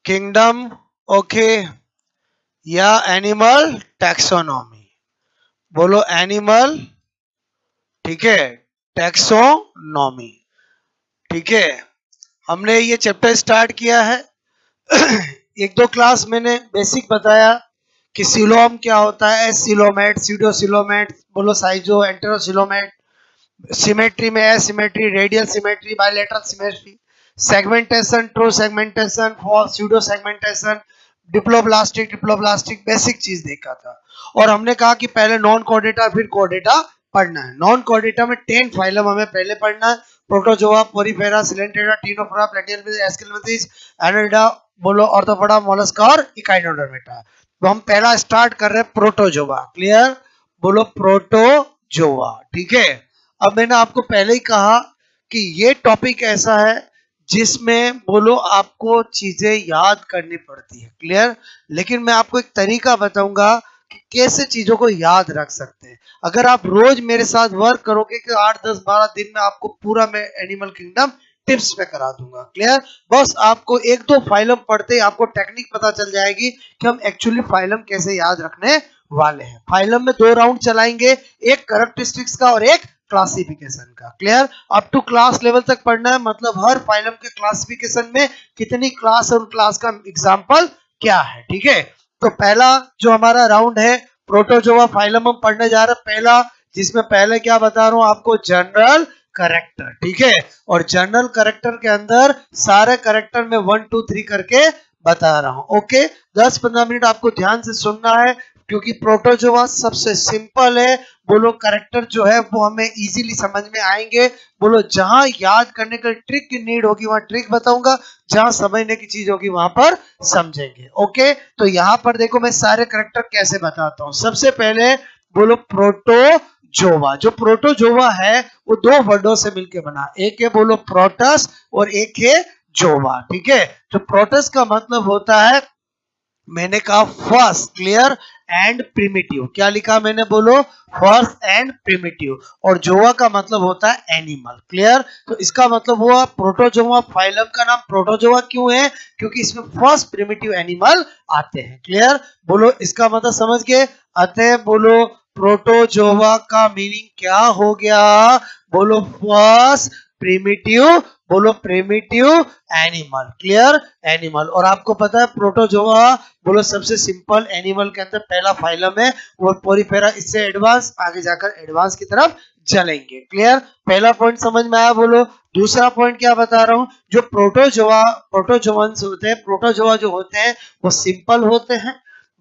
Kingdom, okay, या animal taxonomy? बोलो animal, ठीक है, टैक्सोनॉमी, ठीक है। हमने ये चैप्टर स्टार्ट किया है। एक दो क्लास मैंने बेसिक बताया कि सिलोम क्या होता है, सिलोमेट, सीडोसिलोमेट, बोलो साइजो, एंटेरोसिलोमेट, सिमेट्री में asymmetry, radial symmetry, bilateral symmetry, segmentation, true segmentation, false pseudo segmentation, diploblastic basic चीज देखा था। और हमने कहा कि पहले नॉन कोऑर्डिनेटा फिर कोऑर्डिनेटा पढ़ना है। नॉन कोऑर्डिनेटा में 10 फाइलम हमें पहले पढ़ना है, protozoa, porifera, coelenterata, ctenophora, platyhelminthes, aschelminthes, annelida, बोलो ऑर्थोपोडा, मोलस्का और इकाइनोडर्मेटा। तो हम पहला स्टार्ट कर रहे हैं प्रोटोजोआ, क्लियर, बोलो प्रोटोजोआ, ठीक है। अब मैंने आपको पहले ही कहा कि ये टॉपिक ऐसा है जिसमें बोलो आपको चीजें याद करनी पड़ती है, क्लियर। लेकिन मैं आपको एक तरीका बताऊंगा कि कैसे चीजों को याद रख सकते हैं। अगर आप रोज मेरे साथ वर्क करोगे कि 8, 10, 12 दिन में आपको पूरा मैं एनिमल किंगडम टिप्स में करा दूंगा, क्लियर। बस आपको एक दो फाइलम पढ़ते ही आपको टेक्निक पता चल जाएगी कि हम एक्चुअली फाइलम कैसे याद रखने वाले हैं। फाइलम में 2 राउंड चलाएंगे, एक कैरेक्टरिस्टिक्स का और एक क्लासिफिकेशन का, clear. Up to class level तक पढ़ना है, मतलब हर फाइलम के क्लासिफिकेशन में कितनी क्लास और क्लास का एग्जांपल क्या है, ठीक है। तो पहला जो हमारा राउंड है प्रोटोजोआ फाइलम हम पढ़ने जा रहे हैं पहला, जिसमें पहले क्या बता रहा हूं आपको, जनरल कैरेक्टर, ठीक है। और जनरल कैरेक्टर के अंदर सारे कैरेक्टर में 1, 2, 3 करके बता रहा हूं, ओके। 10-15 मिनट आपको ध्यान से सुनना है क्योंकि प्रोटोजोआ सबसे सिंपल है। बोलो कैरेक्टर जो है वो हमें इजीली समझ में आएंगे। बोलो जहां याद करने का ट्रिक की नीड होगी वहां ट्रिक बताऊंगा, जहां समझने की चीज होगी वहां पर समझेंगे, ओके। तो यहाँ पर देखो मैं सारे कैरेक्टर कैसे बताता हूँ। सबसे पहले बोलो प्रोटोजोआ। जो प्रोटोजोआ है वो 2 वर्डों से मिलकर बना, एक है बोलो प्रोटस और एक है जोवा, ठीक है। तो प्रोटस का मतलब होता है, मैंने कहा फर्स्ट, क्लियर, एंड प्रिमिटिव। क्या लिखा मैंने, बोलो फर्स्ट एंड प्रिमिटिव। और जोआ का मतलब होता है एनिमल, क्लियर। तो इसका मतलब हुआ प्रोटोजोआ फाइलम का नाम प्रोटोजोआ क्यों है, क्योंकि इसमें फर्स्ट प्रिमिटिव एनिमल आते हैं, क्लियर। बोलो इसका मतलब समझ गए। अतः बोलो प्रोटोजोआ का मीनिंग क्या हो गया, बोलो फर्स्ट प्रिमिटिव, बोलो प्रिमिटिव एनिमल, क्लियर, एनिमल। और आपको पता है प्रोटोजोआ बोलो सबसे सिंपल एनिमल के अंदर पहला फाइलम है, वो पोरीफेरा, इससे एडवांस आगे जाकर एडवांस की तरफ चलेंगे, क्लियर। पहला पॉइंट समझ में आया। बोलो दूसरा पॉइंट क्या बता रहा हूं, जो प्रोटोजोअन्स होते हैं, प्रोटोजोआ जो होते हैं वो सिंपल होते हैं,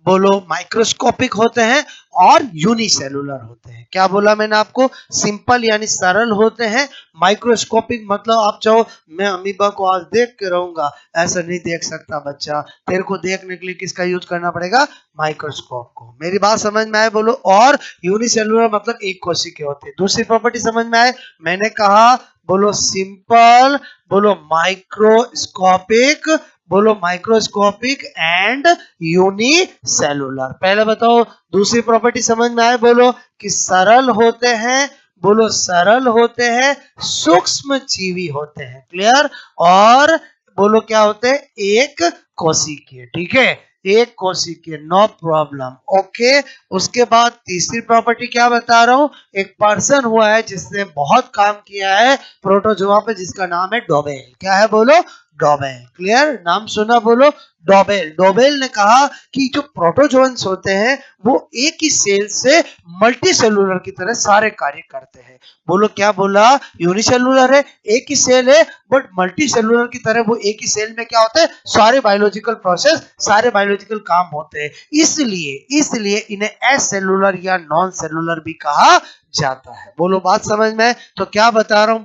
बोलो माइक्रोस्कोपिक होते हैं और यूनिसेलुलर होते हैं। क्या बोला मैंने आपको, सिंपल यानी सरल होते हैं, माइक्रोस्कोपिक मतलब आप चाहो मैं अमीबा को आज देख के रहूंगा, ऐसा नहीं देख सकता बच्चा, तेरे को देखने के लिए किसका यूज करना पड़ेगा, माइक्रोस्कोप को। मेरी बात समझ में आए बोलो। और यूनिसेलुलर मतलब एक कोशिकीय होते हैं। दूसरी प्रॉपर्टी समझ में आए, मैंने कहा बोलो सिंपल, बोलो माइक्रोस्कोपिक, बोलो माइक्रोस्कोपिक एंड यूनिसेलुलर। पहले बताओ दूसरी प्रॉपर्टी समझ में आए, बोलो कि सरल होते हैं, बोलो सरल होते हैं, सूक्ष्म जीवी होते हैं, क्लियर। और बोलो क्या होते हैं, एक कोशिकीय, ठीक है, एक कोशिकीय, नो प्रॉब्लम, ओके। उसके बाद तीसरी प्रॉपर्टी क्या बता रहा हूं, एक पर्सन हुआ है जिसने बहुत काम किया है प्रोटोजोआ पे, जिसका नाम है डोबेल। क्या है बोलो, डोबेल, क्लियर, नाम सुना, बोलो डोबेल। डोबेल ने कहा कि जो प्रोटोजोअन्स होते हैं वो एक ही सेल से मल्टी सेलुलर की तरह सारे कार्य करते हैं। बोलो क्या बोला, यूनिसेलुलर है, एक ही सेल है, बट मल्टी सेलुलर की तरह वो एक ही सेल में क्या होता है, सारे बायोलॉजिकल प्रोसेस, सारे बायोलॉजिकल काम होते हैं। इसलिए इन्हें एसेलुलर या नॉन सेलुलर भी कहा जाता है। बोलो बात समझ में। तो क्या बता रहा हूं,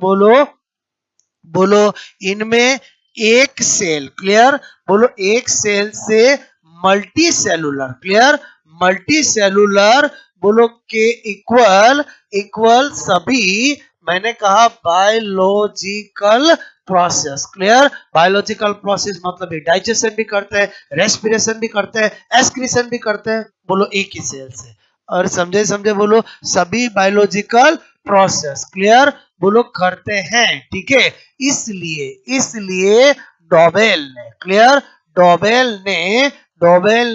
बोलो इनमें एक सेल, क्लियर, बोलो एक सेल से multi cellular, clear, multi cellular, बोलो के इक्वल सभी, मैंने कहा biological process, clear. Biological process मतलब डाइजेशन भी करते हैं, रेस्पिरेशन भी करते हैं, एक्सक्रीशन भी करते हैं, बोलो एक ही सेल से। और समझे बोलो सभी बायोलॉजिकल प्रोसेस, क्लियर, बोलो करते हैं, ठीक है। इसलिए डोबेल ने, क्लियर, डोबेल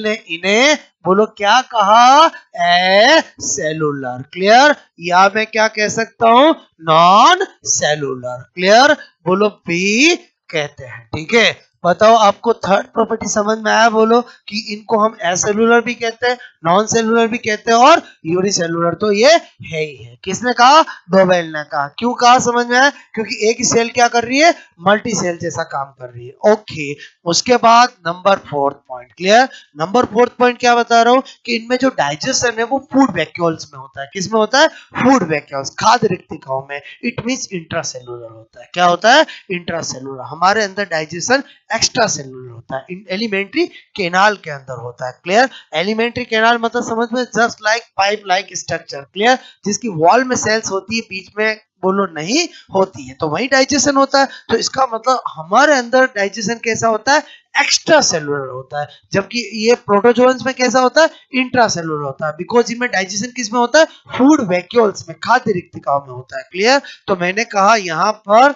ने इन्हें बोलो क्या कहा, ए सेलुलर। क्लियर, या मैं क्या कह सकता हूं, नॉन सेलुलर। क्लियर, बोलो बी कहते हैं। ठीक है, बताओ आपको थर्ड प्रॉपर्टी समझ में आया? बोलो कि इनको हम एसेलुलर भी कहते हैं, नॉन सेलुलर भी कहते हैं और यूनिसेलुलर तो ये है ही है। किसने कहा, डोबेल ने कहा। क्यों कहा समझ में आया? क्योंकि एक ही सेल क्या कर रही है, मल्टी सेल जैसा काम कर रही है। ओके, उसके बाद number fourth point. Clear, number fourth point क्या बता रहा हूं कि इनमें जो डाइजेशन है वो फूड वैक्यूल्स में होता है। किस में होता है, फूड वैक्यूल्स, खाद्य रिक्तिकाओं में। इट मींस इंट्रासेलुलर होता है। क्या होता है, इंट्रासेलुलर। हमारे अंदर डाइजेशन एक्स्ट्रा सेलुलर होता है, एलिमेंट्री केनाल के अंदर होता है। क्लियर, एलिमेंट्री केनाल मतलब समझ में, just like pipe like structure. Clear, जिसकी वॉल में सेल्स होती है, बीच में बोलो नहीं होती है, तो वही डाइजेशन होता है। तो इसका मतलब हमारे अंदर डाइजेशन कैसा होता है, एक्स्ट्रा सेलुलर होता है, जबकि ये प्रोटोजोअन्स में कैसा होता है, इंट्रा सेलुलर होता है। बिकॉज इनमें डाइजेशन किस में होता है, फूड वैक्यूल्स में, खाद्य रिक्तिकाओं में होता है। क्लियर, तो मैंने कहा यहाँ पर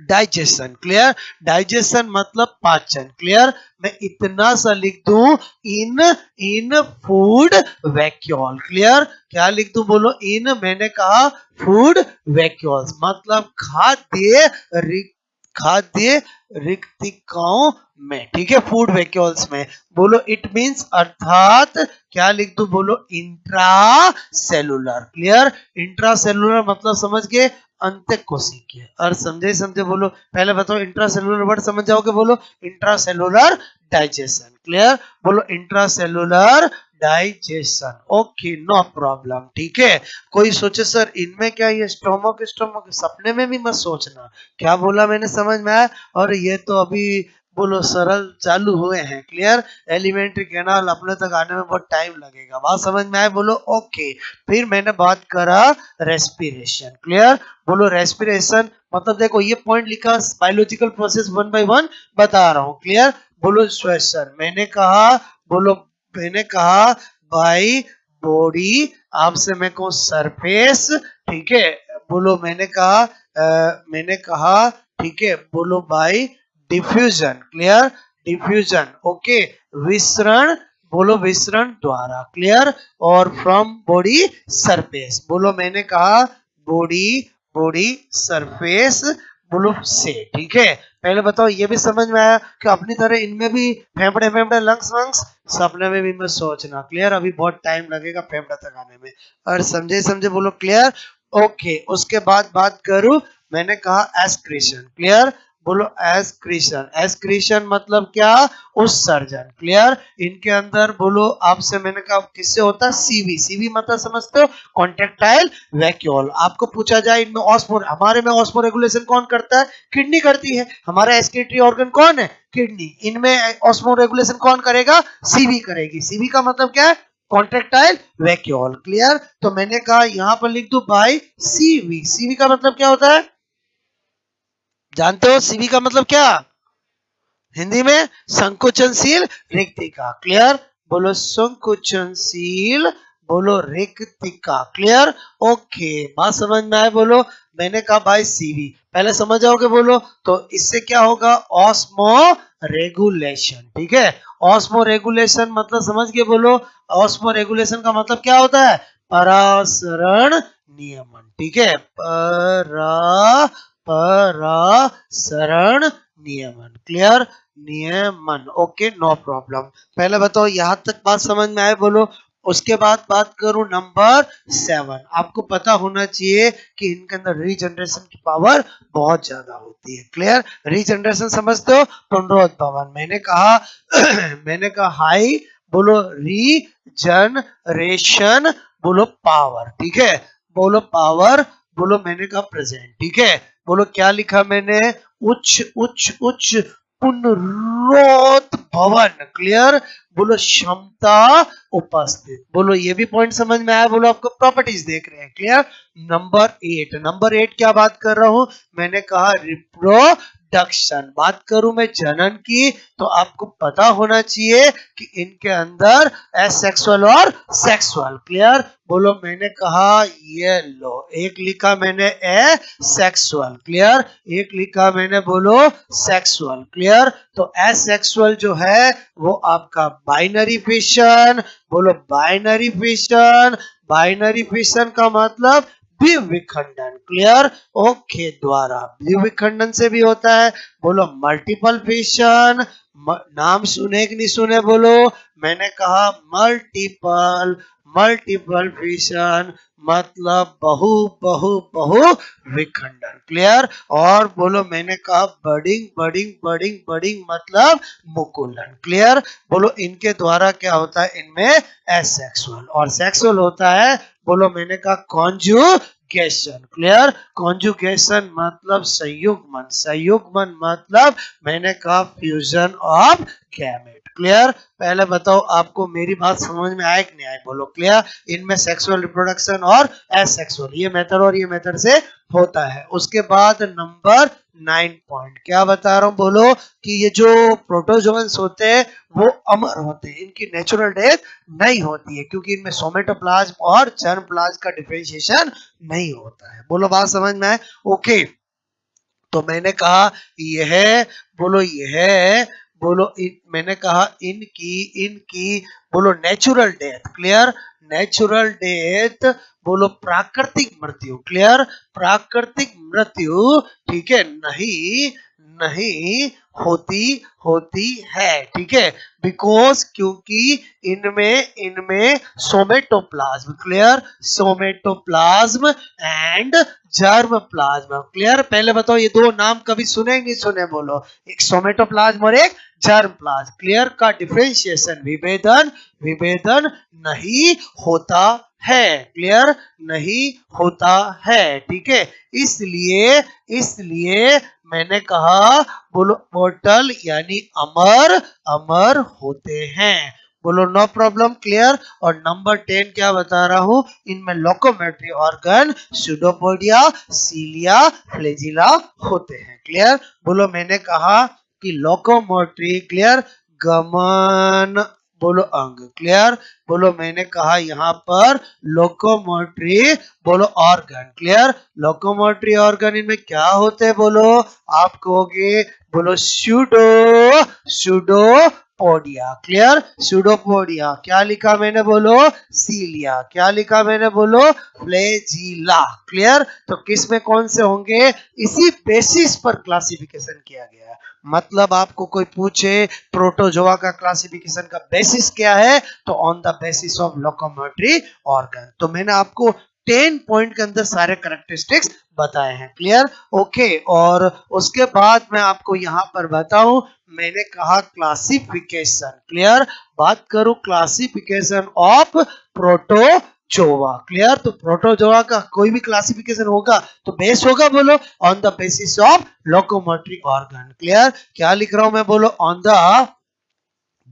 डाइजेशन। क्लियर, डाइजेशन मतलब पाचन। क्लियर, मैं इतना सा लिख दूं, इन फूड वैक्यूल। क्लियर, क्या लिख दूं, बोलो इन, मैंने कहा फूड वैक्यूल्स मतलब खाद्य रिक्तिकाओं में। ठीक है, फूड वैक्यूल्स में। बोलो इट मींस अर्थात क्या लिख दूं, बोलो intra cellular. Clear, intra cellular मतलब समझ गए, अंतः कोशिकीय। और समझे बोलो, पहले बताओ इंट्रासेलुलर वर्ड समझ जाओगे, बोलो इंट्रासेलुलर डाइजेशन। क्लियर, बोलो intracellular digestion. Okay, no problem. ठीक है, कोई सोचे सर इनमें क्या ये स्टोमक, सपने में भी मत सोचना। क्या बोला मैंने, समझ में आया? और ये तो अभी बोलो सरल चालू हुए हैं। क्लियर, एलिमेंट्री कैनाल अपने तक आने में बहुत टाइम लगेगा। बात समझ में आए? बोलो ओके। फिर मैंने बात करा रेस्पिरेशन। क्लियर, बोलो रेस्पिरेशन मतलब देखो ये पॉइंट लिखा, बायोलॉजिकल प्रोसेस 1 by 1 बता रहा हूं। क्लियर, बोलो श्वसन, मैंने कहा बाई बॉडी, आपसे मैं कहूं सरफेस। ठीक है, बोलो मैंने कहा ठीक है, बोलो by diffusion. Clear, diffusion. Okay, विसरण, बोलो विसरण द्वारा। क्लियर, और फ्रॉम बॉडी सरफेस, बोलो मैंने कहा बॉडी सरफेस, बोलो से। ठीक है, पहले बताओ ये भी समझ में आया कि अपनी तरह इनमें भी फेफड़े लंग्स सपने में भी मत सोचना। क्लियर, अभी बहुत टाइम लगेगा फेफड़े तक आने में। और समझे बोलो क्लियर। ओके, उसके बाद बात करूं, मैंने कहा एस्क्रीशन। क्लियर, बोलो एस्क्रीशन मतलब क्या, उत्सर्जन। क्लियर, इनके अंदर बोलो आपसे मैंने कहा किससे होता है, सीवी मतलब समझते हो, कॉन्ट्रैक्टाइल वैक्यूल। आपको पूछा जाए इनमें हमारे में ऑस्मो रेगुलेशन कौन करता है, किडनी करती है। हमारा एक्सक्रीटरी ऑर्गन कौन है, किडनी। इनमें ऑस्मो रेगुलेशन कौन करेगा, सीवी करेगी। सीवी का मतलब क्या है, कॉन्ट्रैक्टाइल वैक्यूल। क्लियर, तो मैंने कहा यहां पर लिख दो बाय सीवी का मतलब क्या होता है, जानते हो सीवी का मतलब क्या, हिंदी में संकुचनशील रिक्तिका। क्लियर, बोलो संकुचनशील, बोलो रिक्तिका। क्लियर, ओके, बात समझ में आए? बोलो मैंने कहा भाई सीवी, पहले समझ जाओगे बोलो, तो इससे क्या होगा, ऑस्मो रेगुलेशन। ठीक है, ऑस्मो रेगुलेशन मतलब समझ के बोलो, ऑस्मो रेगुलेशन का मतलब क्या होता है, परासरण नियमन। ठीक है, परासरण नियमन। क्लियर, नियमन। Okay, no problem. पहले बताओ यहां तक बात समझ में आए? बोलो। उसके बाद बात करूं नंबर 7, आपको पता होना चाहिए कि इनके अंदर रीजनरेशन की पावर बहुत ज्यादा होती है। क्लियर, रीजनरेशन समझते हो, पुनरुत्पादन। मैंने कहा हाई, बोलो रीजनरेशन, बोलो पावर। ठीक है, बोलो पावर, बोलो मैंने कहा प्रेजेंट। ठीक है, बोलो क्या लिखा मैंने, उच्च पुनरुत्भवन। क्लियर, बोलो क्षमता उपस्थित। बोलो ये भी पॉइंट समझ में आया? बोलो आपको प्रॉपर्टीज देख रहे हैं। क्लियर, नंबर 8 क्या बात कर रहा हूं, मैंने कहा रिप्रोडक्शन। बात करूं मैं जनन की तो आपको पता होना चाहिए कि इनके अंदर एसेक्सुअल और सेक्सुअल। क्लियर? बोलो मैंने कहा ये लो, एक लिखा मैंने एसेक्सुअल। क्लियर? एक लिखा मैंने बोलो सेक्सुअल। क्लियर? तो एसेक्सुअल जो है वो आपका बाइनरी फिशन। बोलो बाइनरी फिशन। बाइनरी फिशन का मतलब द्विविखंडन। क्लियर? ओके, द्वारा द्विविखंडन से भी होता है। बोलो मल्टीपल फिशन। नाम सुने कि नहीं सुने? बोलो मैंने कहा मल्टीपल। मल्टीपल फिशन मतलब बहु बहु बहु विखंडन। क्लियर? और बोलो मैंने कहा बडिंग बडिंग बडिंग बडिंग मतलब मुकुलन। क्लियर? बोलो इनके द्वारा क्या होता है? इनमें एसेक्सुअल। और सेक्सुअल होता है बोलो मैंने कहा कॉन्जुगेशन। क्लियर? कॉन्जुगेशन मतलब संयुग्मन। संयुग्मन मतलब मैंने कहा फ्यूजन ऑफ गैमेट। क्लियर? पहले बताओ आपको मेरी बात समझ में आए कि नहीं आए? बोलो क्लियर? इनमें सेक्सुअल रिप्रोडक्शन और एसेक्सुअल ये मेथड और ये मेथड से होता है। उसके बाद नंबर 9 पॉइंट क्या बता रहा हूं? बोलो कि ये जो प्रोटोजोअन्स होते हैं वो अमर होते हैं, इनकी नेचुरल डेथ नहीं होती है क्योंकि इनमें सोमेटोप्लाज्म और जर्मप्लाज्म का डिफरेंशिएशन नहीं होता है। बोलो बात समझ में आए? ओके, तो मैंने कहा यह बोलो यह बोलो मैंने कहा इनकी इनकी बोलो natural death. Clear? Natural death बोलो प्राकृतिक मृत्यु। क्लियर? प्राकृतिक मृत्यु ठीक है नहीं नहीं होती होती है। ठीक है? बिकॉज क्योंकि इनमें इनमें somatoplasm. Clear? Somatoplasm and germ plasma. Clear? पहले बताओ ये दो नाम कभी सुने नहीं सुने? बोलो एक सोमेटोप्लाज्म और एक जर्म प्लाज्म। क्लियर? का डिफरेंशिएशन विभेदन विभेदन नहीं होता है। क्लियर? नहीं होता है। ठीक है? इसलिए इसलिए मैंने कहा बोलो मोर्टल यानी अमर अमर होते हैं। बोलो नो प्रॉब्लम। क्लियर? और नंबर 10 क्या बता रहा हूं? इनमें लोकोमेट्री ऑर्गन स्यूडोपोडिया सीलिया फ्लैजिला होते हैं। क्लियर? बोलो मैंने कहा कि लोकोमोटरी क्लियर गमन बोलो अंग। क्लियर? बोलो मैंने कहा यहाँ पर लोकोमोटरी बोलो ऑर्गन। क्लियर? लोकोमोटरी ऑर्गन इनमें क्या होते हैं? बोलो आप कहोगे बोलो pseudo pseudo podia. Clear? Pseudopodia. क्या लिखा मैंने? बोलो सीलिया। क्या लिखा मैंने? बोलो फ्लैजिला। क्लियर? तो किस में कौन से होंगे? इसी बेसिस पर क्लासिफिकेशन किया गया है। मतलब आपको कोई पूछे प्रोटोजोआ का क्लासिफिकेशन का बेसिस क्या है तो on the basis of locomotory organ. तो मैंने आपको 10 पॉइंट के अंदर सारे कैरेक्टरिस्टिक्स बताए हैं। क्लियर? ओके, और उसके बाद मैं आपको यहाँ पर बताऊं मैंने कहा क्लासिफिकेशन। क्लियर? बात करूं क्लासिफिकेशन ऑफ प्रोटोजोआ। क्लियर? तो प्रोटोजोआ का कोई भी क्लासिफिकेशन होगा तो बेस होगा बोलो on the basis of locomotory organ. Clear? क्या लिख रहा हूं मैं? बोलो on the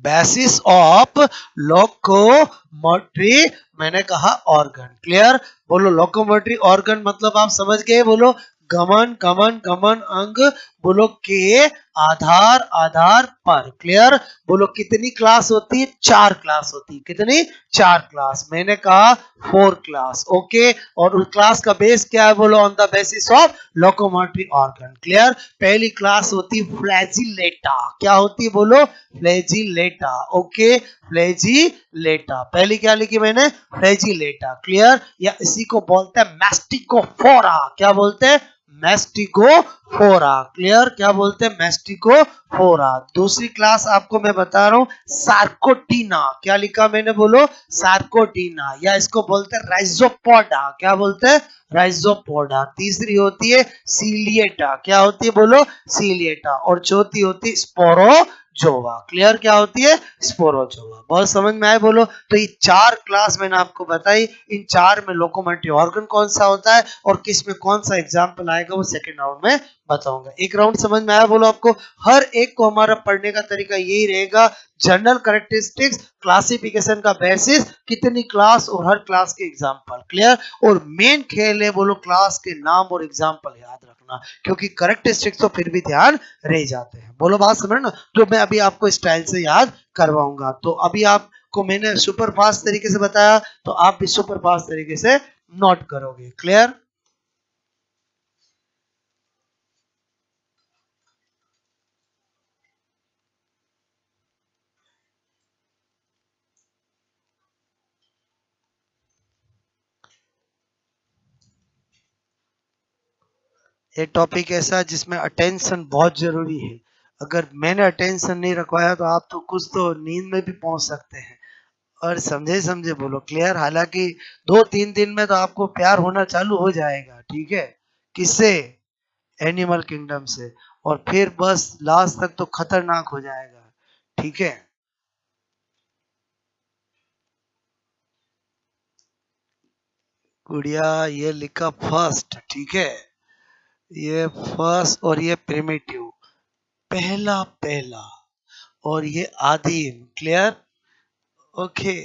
basis of locomotory मैंने कहा ऑर्गन। क्लियर? बोलो लोकोमोटरी ऑर्गन मतलब आप समझ गए? बोलो गमन गमन गमन अंग बोलो के आधार आधार पर। क्लियर? बोलो कितनी क्लास होती है? 4 क्लास होती है। कितनी? 4 क्लास। मैंने कहा 4 क्लास। ओके, और उस क्लास का बेस क्या है? बोलो on the basis of locomotory organ. Clear? पहली क्लास होती है फ्लैजिलेटा। क्या होती है? बोलो फ्लैजिलेटा। ओके, फ्लैजिलेटा। पहली क्या लिखी मैंने? फ्लैजिलेटा। क्लियर? या इसी को बोलते हैं मैस्टिकोफोरा। क्या बोलते हैं? मैस्टिकोफोरा। क्लियर? क्या बोलते हैं? मैस्टिकोफोरा। दूसरी क्लास आपको मैं बता रहा हूं सार्कोटीना। क्या लिखा मैंने? बोलो सार्कोटीना, या इसको बोलते हैं राइजोपोडा। क्या बोलते हैं? राइजोपोडा। तीसरी होती है सीलिएटा। क्या होती है? बोलो सीलिएटा। और चौथी होती है स्पोरोजोआ। क्लियर? क्या होती है? स्पोरोजोआ। बहुत समझ में आए? बोलो तो ये 4 क्लास मैंने आपको बताई। इन 4 में लोकोमोटरी ऑर्गन कौन सा होता है और किस में कौन सा एग्जाम्पल आएगा वो सेकेंड राउंड में बताऊंगा। एक राउंड समझ में आया बोलो आपको? हर एक को हमारा पढ़ने का तरीका यही रहेगा, जनरल कैरेक्टरिस्टिक्स, क्लासिफिकेशन का बेसिस, कितनी क्लास और हर क्लास के एग्जांपल, क्लियर। और मेन खेल है बोलो क्लास के नाम और एग्जांपल याद रखना, क्योंकि कैरेक्टरिस्टिक्स तो फिर भी ध्यान रह जाते हैं। बोलो बात समझ ना, जो मैं अभी आपको स्टाइल से याद करवाऊंगा। तो अभी आपको मैंने सुपर फास्ट तरीके से बताया, तो आप भी सुपर फास्ट तरीके से नोट करोगे, क्लियर। ये टॉपिक ऐसा है जिसमें अटेंशन बहुत जरूरी है। अगर मैंने अटेंशन नहीं रखवाया तो आप तो कुछ तो नींद में भी पहुंच सकते हैं। और समझे समझे बोलो, क्लियर। हालांकि 2-3 दिन में तो आपको प्यार होना चालू हो जाएगा, ठीक है। किससे? एनिमल किंगडम से। और फिर बस लास्ट तक तो खतरनाक हो जाएगा, ठीक है। गुड़िया, ये लिखा फर्स्ट, ठीक है। ये फर्स्ट और ये प्रिमिटिव, पहला पहला। और ये आदिम, क्लियर, ओके।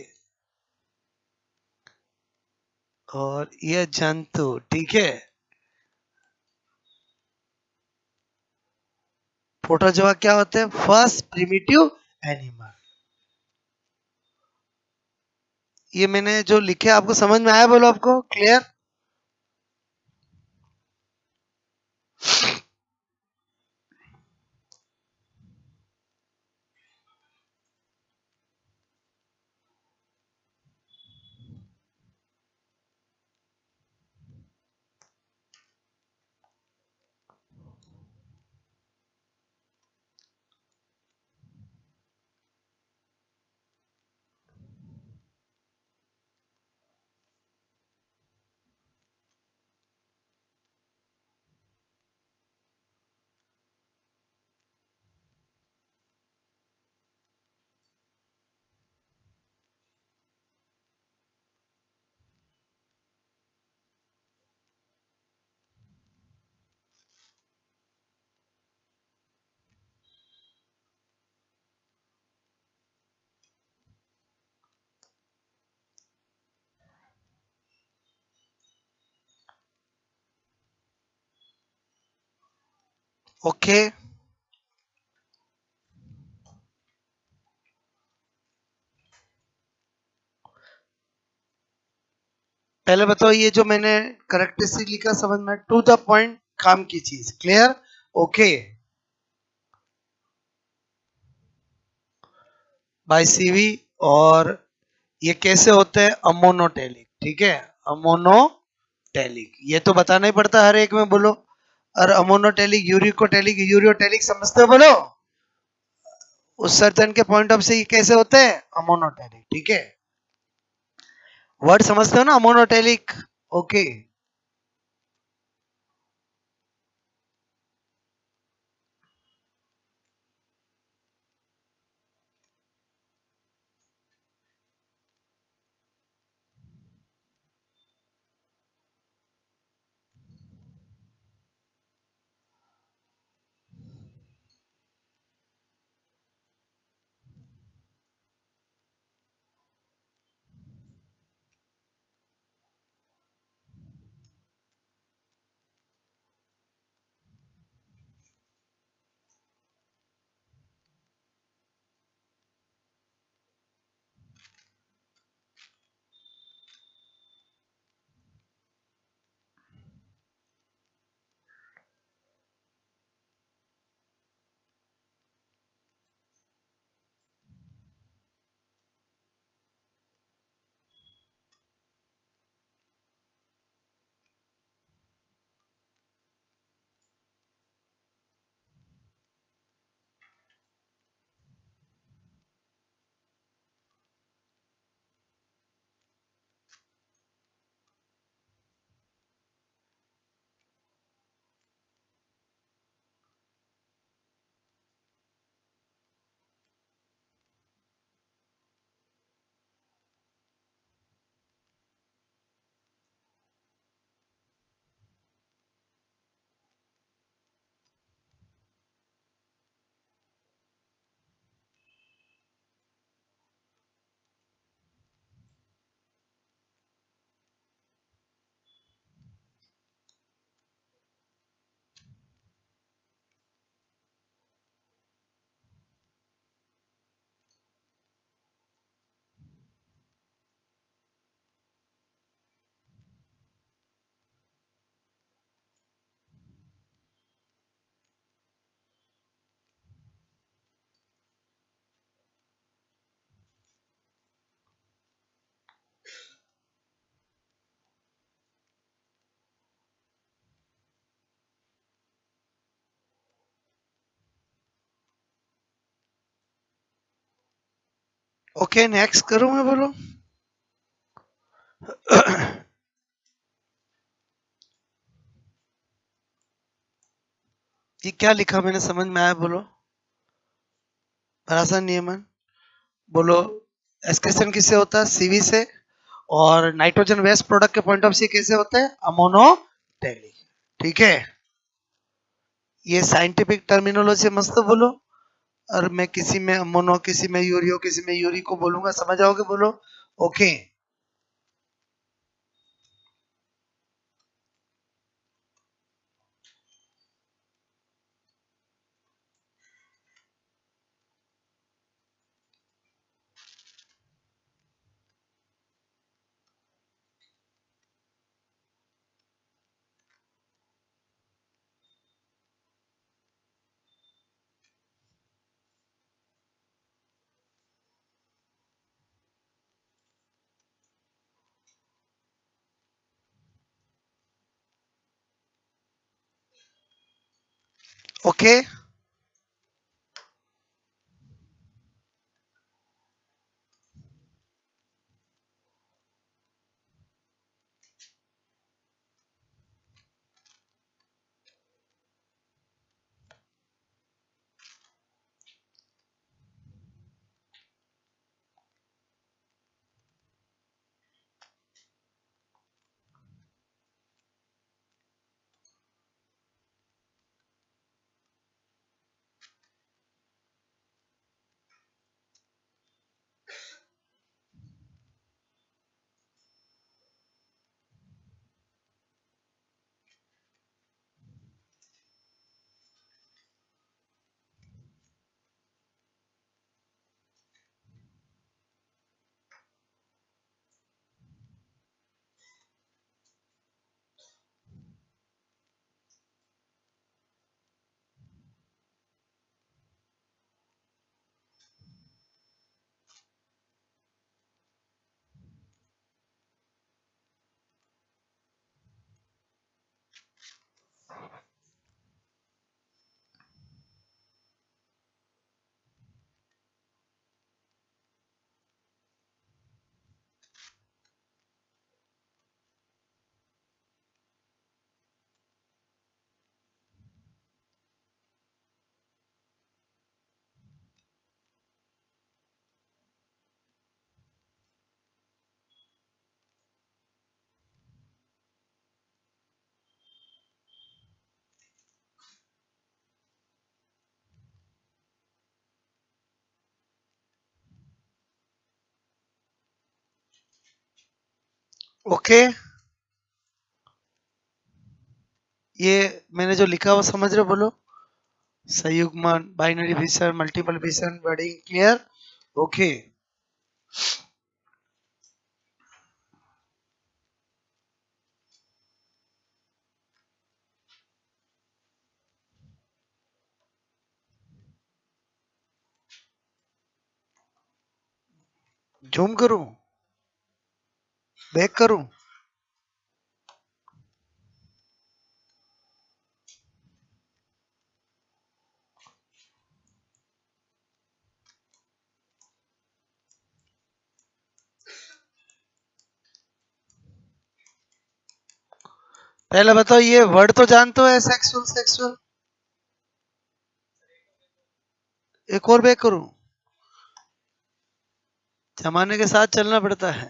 और ये जंतु, ठीक है। प्रोटोजोआ क्या होते हैं? First primitive animal. ये मैंने जो लिखे आपको समझ में आया बोलो आपको, क्लियर। ओके, पहले बताओ ये जो मैंने करेक्टरिस्टिक लिखा समझ में, टू द पॉइंट, काम की चीज, क्लियर, ओके। By CV. और ये कैसे होते हैं? अमोनोटेलिक, ठीक है। अमोनोटेलिक, ये तो बताना ही पड़ता है हर एक में, बोलो। और अमोनोटेलिक, यूरिकोटेलिक, यूरियोटेलिक, समझते हो बोलो? उत्सर्जन के पॉइंट ऑफ से ये कैसे होते हैं? अमोनोटेलिक, ठीक है। वर्ड समझते हो ना, अमोनोटेलिक, ओके। ओके नेक्स्ट करूं मैं, बोलो। ये क्या लिखा मैंने, समझ में आया बोलो। भरासन नियमन, बोलो। एक्सक्रीशन किससे होता है? सीवी से। और नाइट्रोजन वेस्ट प्रोडक्ट के पॉइंट ऑफ व्यू कैसे होते हैं? अमोनोटेरिक। ठीक है, ये साइंटिफिक टर्मिनोलॉजी मस्त बोलो। और मैं किसी में अमोनो, किसी में यूरियो, किसी में यूरी को बोलूंगा, समझ आओगे बोलो। ओके। ओके। ओके, ये मैंने जो लिखा वो समझ रहे हो बोलो। संयुग्मन, binary fission, multiple fission, budding, clear. Okay. Zoom करूं, बैक करूं? पहले बताओ, ये वर्ड तो जानते हो, सेक्सुअल सेक्सुअल। एक और बैक करूं? जमाने के साथ चलना पड़ता है।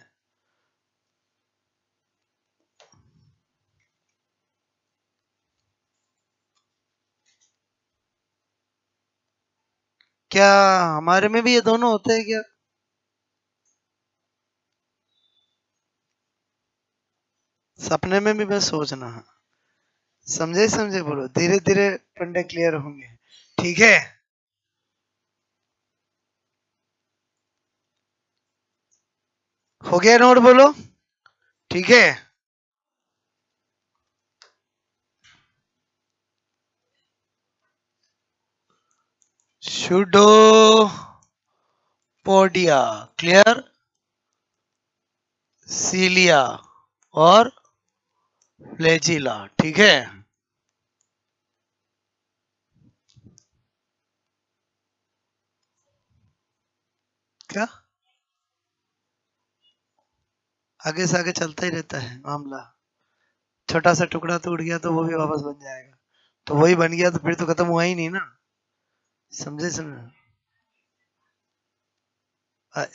क्या हमारे में भी ये दोनों होते हैं क्या? सपने में भी बस सोचना है। समझे समझे बोलो, धीरे धीरे पंडे क्लियर होंगे। ठीक है। हो गया नोट बोलो। ठीक है। Pseudopodia, clear. सीलिया और फ्लैजिला, ठीक है। क्या? आगे से आगे चलता ही रहता है मामला। छोटा सा टुकड़ा टूट गया तो वो भी वापस बन जाएगा, तो वही बन गया तो फिर तो खत्म हुआ ही नहीं ना। समझे समझे।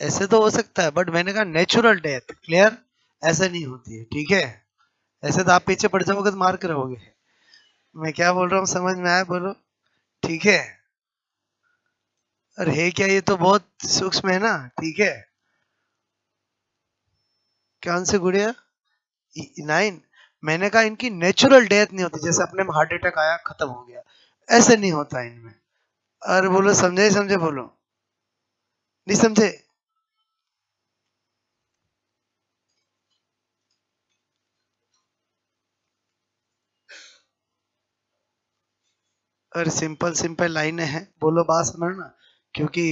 ऐसे तो हो सकता है, बट मैंने कहा नेचुरल डेथ, क्लियर, ऐसे नहीं होती है, ठीक है। ऐसे तो आप पीछे पड़ जाओगे तो मार के रहोगे। मैं क्या बोल रहा हूँ समझ में आया, बोलो। ठीक है। और है क्या, ये तो बहुत सूक्ष्म है ना, ठीक है। कौन सी गुड़िया? 9। मैंने कहा इनकी नेचुरल डेथ नहीं होती, जैसे अपने में हार्ट अटैक आया खत्म हो गया, ऐसे नहीं होता इनमें। अरे बोलो समझे समझे, बोलो नहीं समझे। और सिंपल सिंपल लाइनें हैं, बोलो बात समझना, क्योंकि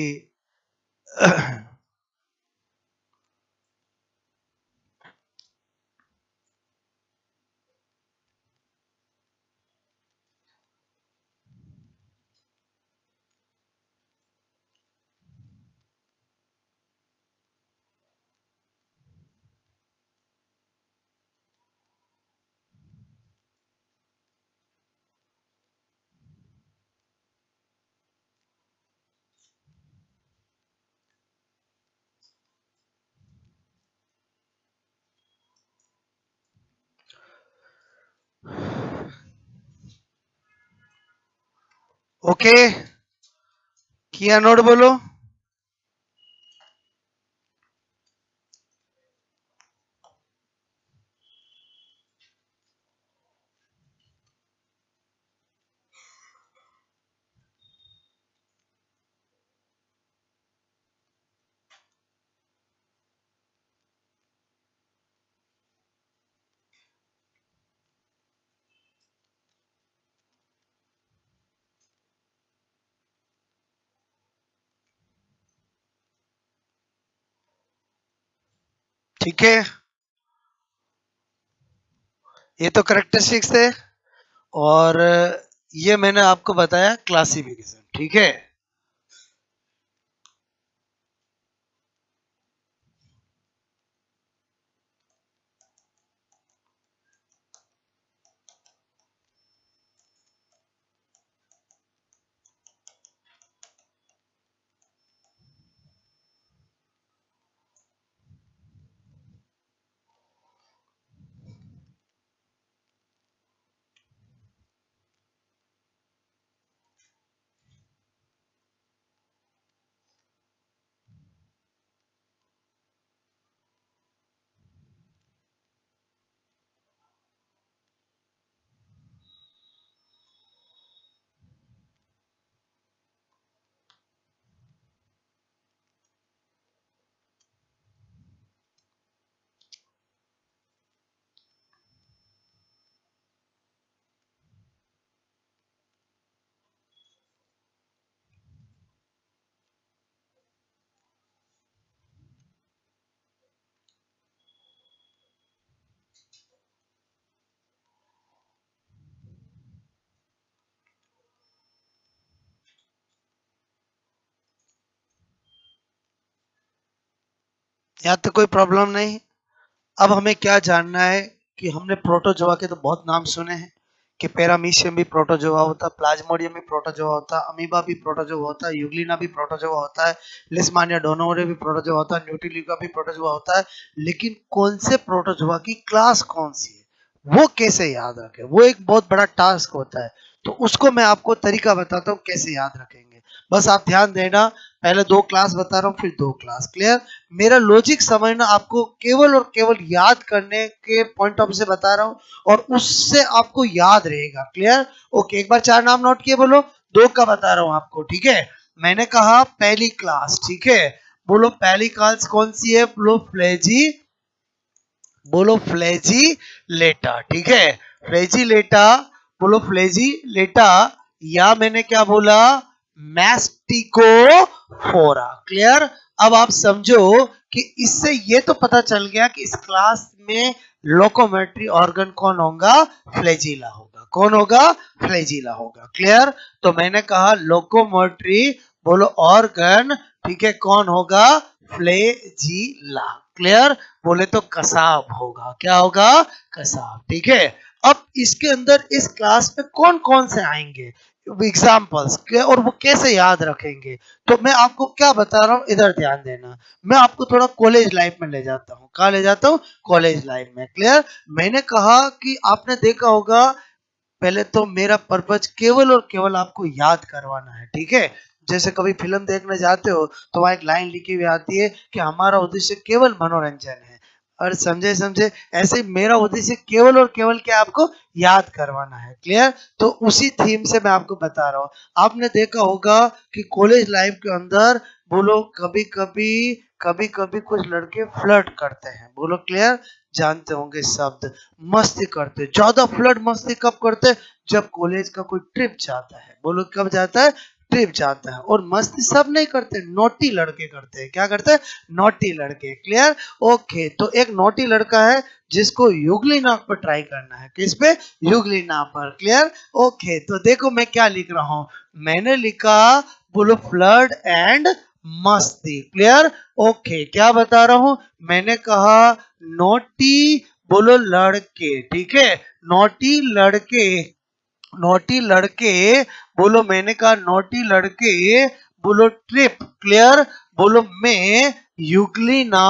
ओके, किया नोट, बोलो। ठीक है, ये तो करेक्टरिस्टिक्स है, और ये मैंने आपको बताया क्लासिफिकेशन, ठीक है। यहाँ तो कोई प्रॉब्लम नहीं। अब हमें क्या जानना है कि हमने प्रोटोजोआ के तो बहुत नाम सुने हैं, कि पैरामीशियम भी प्रोटोजोआ होता है, प्लाज्मोडियम भी प्रोटोजोआ होता है, अमीबा भी प्रोटोजोआ होता है, यूग्लिना भी प्रोटोजोआ होता है, लिस्मानिया डोनोरे भी प्रोटोजोआ होता है, न्यूटिलिका भी प्रोटोजोआ होता है। लेकिन कौन से प्रोटोजोआ की क्लास कौन सी है, वो कैसे याद रखें, वो एक बहुत बड़ा टास्क होता है। तो उसको मैं आपको तरीका बताता हूँ कैसे याद रखेंगे। बस आप ध्यान देना, पहले 2 क्लास बता रहा हूँ, फिर 2 क्लास, क्लियर। मेरा लॉजिक समझना, आपको केवल और केवल याद करने के पॉइंट ऑफ से बता रहा हूँ, और उससे आपको याद रहेगा, क्लियर। ओके, एक बार 4 नाम नोट किए, बोलो। 2 का बता रहा हूँ आपको, ठीक है। मैंने कहा पहली क्लास, ठीक है। बोलो पहली क्लास कौन सी है, बोलो फ्लैजीलेटा, ठीक है। फ्लैजीलेटा, बोलो फ्लैजीलेटा, या मैंने क्या बोला, मैस्टिकोफोरा, क्लियर। अब आप समझो कि इससे ये तो पता चल गया कि इस क्लास में लोकोमेट्री ऑर्गन कौन होगा, फ्लैजिला होगा। कौन होगा, फ्लैजिला होगा, क्लियर। तो मैंने कहा लोकोमेट्री, बोलो ऑर्गन, ठीक है, कौन होगा, फ्लैजिला, क्लियर, बोले तो कसाब होगा, क्या होगा, कसाब, ठीक है। अब इसके अंदर इस क्लास में कौन कौन से आएंगे एग्जाम्पल्स, और वो कैसे याद रखेंगे, तो मैं आपको क्या बता रहा हूँ, इधर ध्यान देना। मैं आपको थोड़ा कॉलेज लाइफ में ले जाता हूँ, कहाँ ले जाता हूँ, कॉलेज लाइफ में, क्लियर। मैंने कहा कि आपने देखा होगा, पहले तो मेरा पर्पज केवल और केवल आपको याद करवाना है, ठीक है। जैसे कभी फिल्म देखने जाते हो तो वहां एक लाइन लिखी हुई आती है कि हमारा उद्देश्य केवल मनोरंजन है, और समझे समझे, ऐसे मेरा उद्देश्य केवल और केवल क्या, आपको याद करवाना है, क्लियर। तो उसी थीम से मैं आपको बता रहा हूँ। आपने देखा होगा कि कॉलेज लाइफ के अंदर बोलो कभी कभी कुछ लड़के फ्लर्ट करते हैं, बोलो क्लियर, जानते होंगे शब्द, मस्ती करते, ज्यादा फ्लर्ट मस्ती कब करते, जब कॉलेज का कोई ट्रिप जाता है, बोलो कब जाता है, ट्रिप जाता है। और मस्ती सब नहीं करते, नोटी लड़के करते हैं, क्या करते हैं, नोटी लड़के, क्लियर। ओके, तो एक नोटी लड़का है जिसको युगली नाक पर ट्राई करना है, किस पे, युगली नाक पर, क्लियर। ओके, तो देखो मैं क्या लिख रहा हूं, मैंने लिखा बोलो फ्लर्ट एंड मस्ती, क्लियर। ओके, क्या बता रहा हूं, मैंने कहा नोटी बोलो लड़के, ठीक है, नोटी लड़के, नोटी लड़के, बोलो मैंने कहा नोटी लड़के, बोलो ट्रिप, क्लियर, बोलो मैं युगलीना,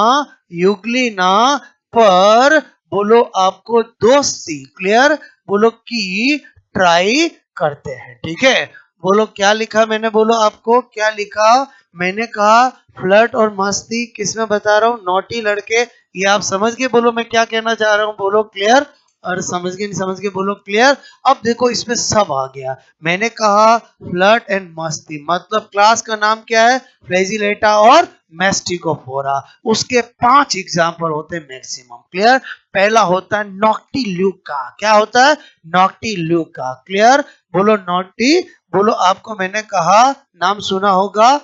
युगलीना पर बोलो आपको दोस्ती, क्लियर, बोलो की ट्राई करते हैं, ठीक है। बोलो क्या लिखा मैंने, बोलो आपको क्या लिखा, मैंने कहा फ्लर्ट और मस्ती किस में बता रहा हूँ, नोटी लड़के, ये आप समझ गए, बोलो मैं क्या कहना चाह रहा हूँ, बोलो क्लियर, और समझ गए नहीं समझ गए, बोलो क्लियर। अब देखो इसमें सब आ गया, मैंने कहा फ्लर्ट एंड मस्ती, मतलब क्लास का नाम क्या है, फ्लैजिलेटा और मैस्टिकोफोरा, उसके 5 एग्जाम्पल होते हैं मैक्सिमम, क्लियर। पहला होता है नॉक्टी ल्यूका, क्या होता है, नॉक्टी ल्यूका, क्लियर, बोलो नॉटी, बोलो आपको मैंने कहा नाम सुना होगा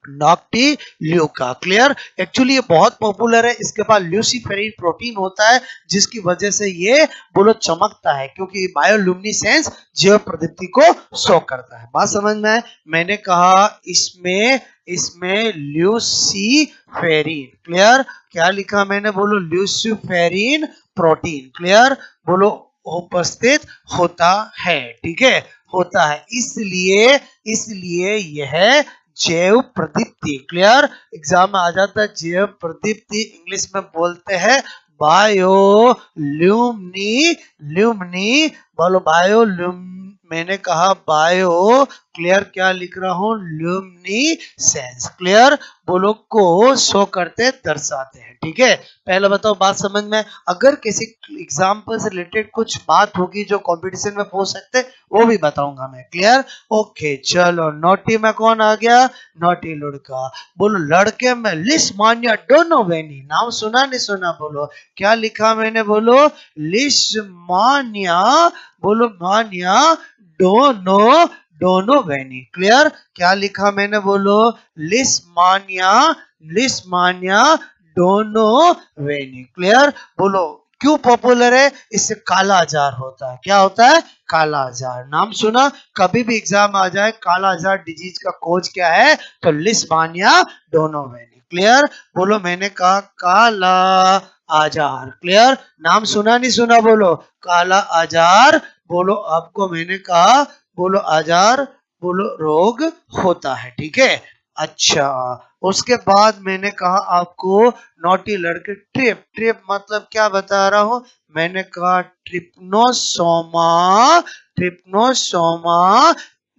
नॉक्टी ल्यूका, क्लियर। एक्चुअली ये बहुत पॉपुलर है, इसके पास ल्यूसीफेरिन प्रोटीन होता है जिसकी वजह से ये बोलो चमकता है, क्योंकि बायोल्यूमिनेसेंस जैव प्रदीप्ति को शो करता है, बात समझ में है। मैंने कहा इसमें इसमें ल्यूसीफेरिन, क्लियर, क्या लिखा मैंने, बोलो ल्यूसीफेरिन प्रोटीन, क्लियर, बोलो उपस्थित होता है, ठीक है, होता है, इसलिए इसलिए यह जैव प्रदीप्ति, क्लियर, एग्जाम में आ जाता है जैव प्रदीप्ति, इंग्लिश में बोलते हैं बायो ल्यूमनी, ल्यूमनी, बोलो बायो ल्यूम, मैंने कहा बायो, क्लियर, क्या लिख रहा हूं, ल्यूमिनेसेंस, क्लियर, बोलो को शो करते दर्शाते हैं, ठीक है। पहले बताओ बात समझ में, अगर किसी एग्जाम्पल से रिलेटेड कुछ बात होगी जो कंपटीशन में पूछ सकते वो भी बताऊंगा मैं, क्लियर। ओके चलो, नोटी में कौन आ गया, नोटी लड़का, बोलो लड़के में लिस्मानिया डोनोवेनी, नाम सुना नहीं सुना, बोलो क्या लिखा मैंने, बोलो लिस्मानिया, बोलो मानिया डोनो डोनोवेनी, क्लियर, क्या लिखा मैंने, बोलो लिस्मानिया, लिस्मानिया डोनोवेनी, क्लियर, बोलो क्यों पॉपुलर है, इससे काला आजार होता है, क्या होता है, काला आजार, नाम सुना, कभी भी एग्जाम आ जाए काला आजार डिजीज का खोज क्या है, तो लिस्मानिया डोनोवेनी, क्लियर, बोलो मैंने कहा काला आजार, क्लियर, नाम सुना नहीं सुना, बोलो काला आजार, बोलो आपको मैंने कहा, बोलो आजार, बोलो रोग होता है, ठीक है। अच्छा, उसके बाद मैंने कहा आपको नोटी लड़के ट्रिप, ट्रिप मतलब क्या बता रहा हूं, मैंने कहा trypanosoma, trypanosoma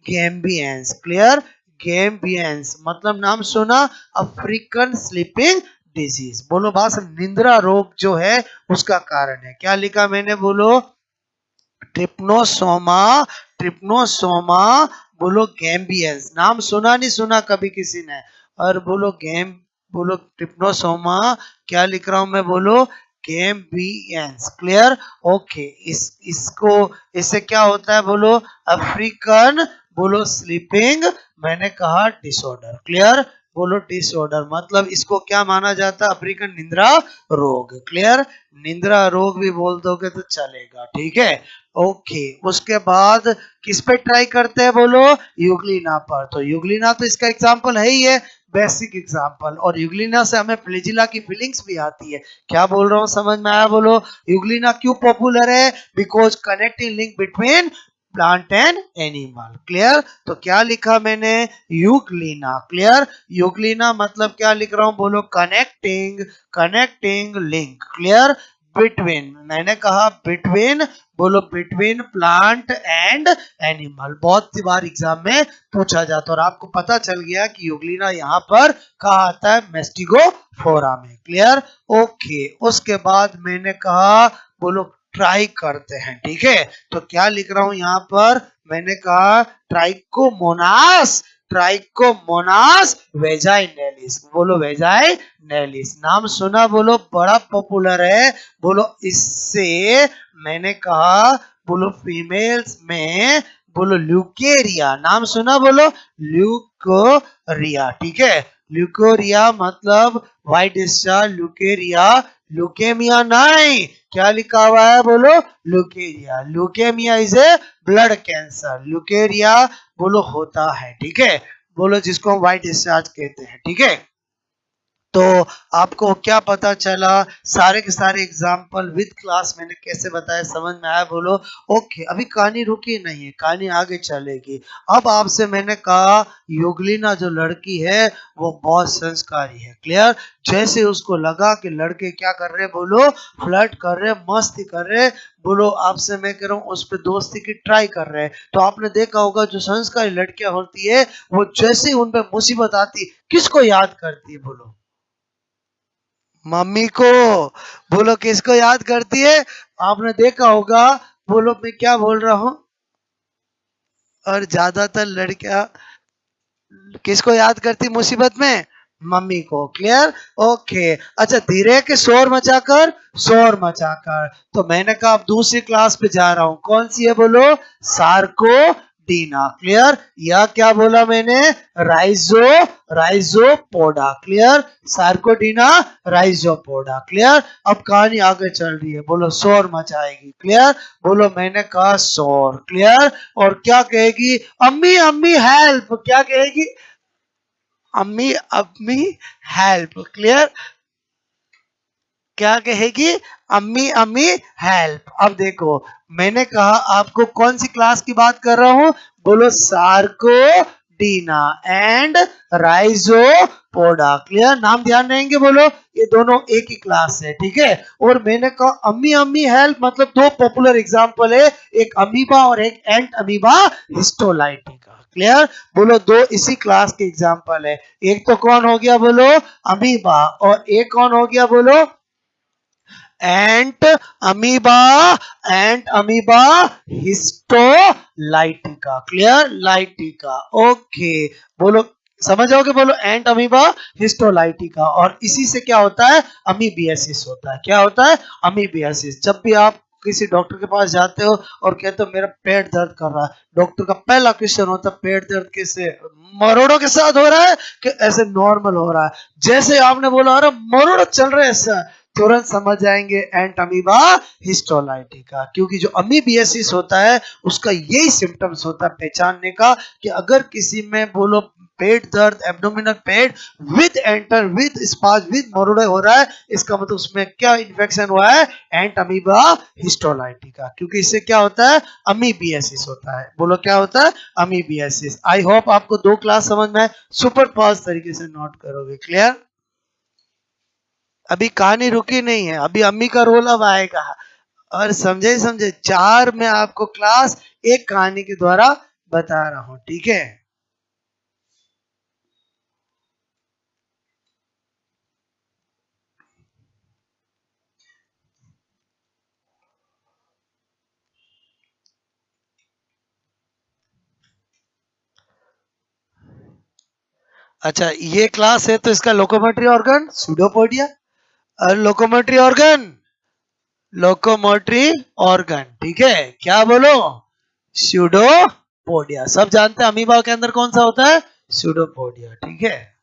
gambiense, clear, gambiense मतलब नाम सुना, अफ्रीकन स्लीपिंग डिजीज, बोलो बस निंद्रा रोग जो है उसका कारण है, क्या लिखा मैंने, बोलो ट्रिप्नोसोमा, ट्रिप्नोसोमा, बोलो गैम्बियंस, नाम सुना नहीं सुना कभी किसी ने, और बोलो बोलो ट्रिप्नोसोमा, क्या लिख रहा हूं मैं, बोलो गैम्बियंस, क्लियर। ओके, इसको इससे क्या होता है, बोलो अफ्रीकन, बोलो स्लीपिंग, मैंने कहा डिसऑर्डर, क्लियर, बोलो डिसऑर्डर मतलब इसको क्या माना जाता है, अफ्रीकन निंद्रा रोग, क्लियर, निंद्रा रोग भी बोल दोगे तो चलेगा, ठीक है। ओके, उसके बाद किस पे ट्राई करते हैं, बोलो युगलीना पर, तो युगलीना तो इसका एग्जांपल है ही है, बेसिक एग्जांपल। और यूग्लिना से हमें फ्लैजिला की फीलिंग्स भी आती है। क्या बोल रहा हूँ, समझ में आया? बोलो यूग्लिना क्यों पॉपुलर है? Because connecting link between plant and animal. Clear? तो क्या लिखा मैंने? यूग्लिना। क्लियर? यूग्लिना मतलब क्या लिख रहा हूं? बोलो connecting, connecting link. Clear? Between, मैंने कहा बिटवीन, बोलो बिटवीन प्लांट एंड एनिमल। बहुत सी बार एग्जाम में पूछा जाता है और आपको पता चल गया कि यूग्लिना यहाँ पर कहा आता है मैस्टिगोफोरा में। क्लियर? ओके, उसके बाद मैंने कहा बोलो ट्राई करते हैं। ठीक है, तो क्या लिख रहा हूं यहां पर? मैंने कहा ट्राइकोमोनास, ट्राइकोमोनास वेजाइनेलिस। बोलो वेजाइनेलिस, नाम सुना? बोलो बड़ा पॉपुलर है। बोलो इससे मैंने कहा बोलो फीमेल्स में बोलो ल्यूकेरिया, नाम सुना? बोलो ल्यूकोरिया। ठीक है, ल्यूकोरिया मतलब व्हाइट डिस्चार्ज, ल्यूकेरिया ल्यूकेमिया नहीं। क्या लिखा हुआ है? बोलो leucorrhoea. Leukaemia is a blood cancer, leucorrhoea बोलो होता है। ठीक है, बोलो जिसको हम व्हाइट डिस्चार्ज कहते हैं। ठीक है, तो आपको क्या पता चला? सारे के सारे एग्जाम्पल विद क्लास मैंने कैसे बताया, समझ में आया? बोलो ओके। अभी कहानी रुकी नहीं है, कहानी आगे चलेगी। अब आपसे मैंने कहा युगलिना जो लड़की है वो बहुत संस्कारी है। क्लियर? जैसे उसको लगा कि लड़के क्या कर रहे, बोलो फ्लर्ट कर रहे, मस्ती कर रहे, बोलो आपसे मैं कह रहा हूँ उस पर दोस्ती की ट्राई कर रहे हैं। तो आपने देखा होगा जो संस्कारी लड़कियां होती है वो जैसे उन पर मुसीबत आती किसको याद करती है? बोलो मम्मी को। बोलो किसको याद करती है? आपने देखा होगा। बोलो मैं क्या बोल रहा हूं? और ज्यादातर लड़कियां किसको याद करती मुसीबत में? मम्मी को। क्लियर? ओके। अच्छा, धीरे के शोर मचाकर, शोर मचाकर। तो मैंने कहा अब दूसरी क्लास पे जा रहा हूं, कौन सी है? बोलो सार्कोडीना। क्लियर? या क्या बोला मैंने? राइजो, Rhizopoda. Clear? Sarcodina Rhizopoda. Clear? अब कहानी आगे चल रही है, बोलो शोर मचाएगी। क्लियर? बोलो मैंने कहा शोर। क्लियर? और क्या कहेगी? अम्मी अम्मी हेल्प। क्या कहेगी? अम्मी अम्मी हेल्प। क्लियर? क्या कहेगी? अम्मी अम्मी हेल्प। अब देखो मैंने कहा आपको कौन सी क्लास की बात कर रहा हूं? बोलो सार्कोडीना एंड राइजोपोडा। क्लियर? नाम ध्यान रहेंगे। बोलो ये दोनों एक ही क्लास है। ठीक है, और मैंने कहा अम्मी अम्मी हेल्प मतलब दो पॉपुलर एग्जांपल है, एक अमीबा और एक एंट अमीबा हिस्टोलाइटिका। क्लियर? बोलो दो इसी क्लास के एग्जांपल है। एक तो कौन हो गया? बोलो अमीबा। और एक कौन हो गया? बोलो एंट अमीबा, एंट अमीबा हिस्टोलाइटिका। क्लियर? लाइटिका। ओके, बोलो समझ आओगे? बोलो एंट अमीबा हिस्टोलाइटिका। और इसी से क्या होता है? अमीबियासिस होता है। क्या होता है? अमीबियासिस। जब भी आप किसी डॉक्टर के पास जाते हो और कहते हो मेरा पेट दर्द कर रहा है, डॉक्टर का पहला क्वेश्चन होता है पेट दर्द कैसे, मरोड़ों के साथ हो रहा है कि ऐसे नॉर्मल हो रहा है? जैसे आपने बोला अरे मरोड़ चल रहे हैं ऐसा, तुरंत समझ जाएंगे एंट अमीबा हिस्टोलाइटिका। क्योंकि जो अमीबियासिस होता है उसका यही सिम्टम्स होता है पहचानने का कि अगर किसी में बोलो पेट दर्द, abdominal pain with enter with spasm with मरोड़े हो रहा है, इसका मतलब उसमें क्या इन्फेक्शन हुआ है? एंट अमीबा हिस्टोलाइटिका। क्योंकि इससे क्या होता है? अमीबियासिस होता है। बोलो क्या होता है? अमीबियासिस। आई होप आपको दो क्लास समझ में सुपर फास्ट तरीके से नोट करोगे। क्लियर? अभी कहानी रुकी नहीं है, अभी अम्मी का रोल अब आएगा। और समझे समझे, चार में आपको क्लास एक कहानी के द्वारा बता रहा हूं। ठीक है, अच्छा ये क्लास है तो इसका लोकोमोटरी ऑर्गन सूडोपोडिया। और लोकोमोटरी ऑर्गन, लोकोमोटरी ऑर्गन। ठीक है, क्या बोलो? सूडोपोडिया। सब जानते हैं अमीबा के अंदर कौन सा होता है? सूडोपोडिया। ठीक है,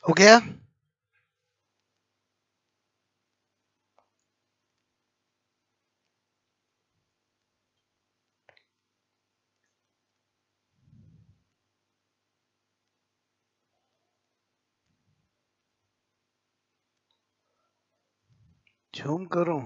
हो गया? झूम करूं?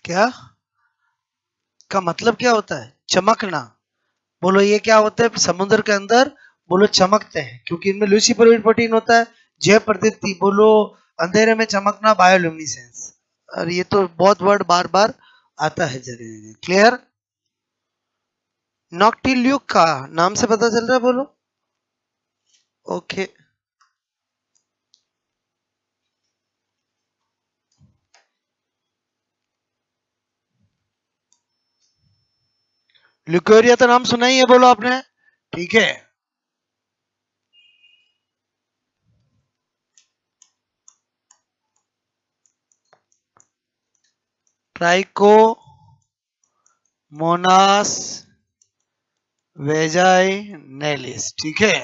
क्या का मतलब क्या होता है? चमकना। बोलो ये क्या होता है समुद्र के अंदर? बोलो चमकते हैं क्योंकि इनमें लूसीफेरोइड प्रोटीन होता है। जय प्रदीप्ति। बोलो अंधेरे में चमकना, बायोल्यूमिनेसेंस। और ये तो बहुत वर्ड बार बार आता है जरूर। क्लियर? नॉक्टिल्यूक का नाम से पता चल रहा है। बोलो ओके। ल्यूकोरिया तो नाम सुना ही है, बोलो आपने। ठीक है। Tricho Mona's vaginalis. ठीक है।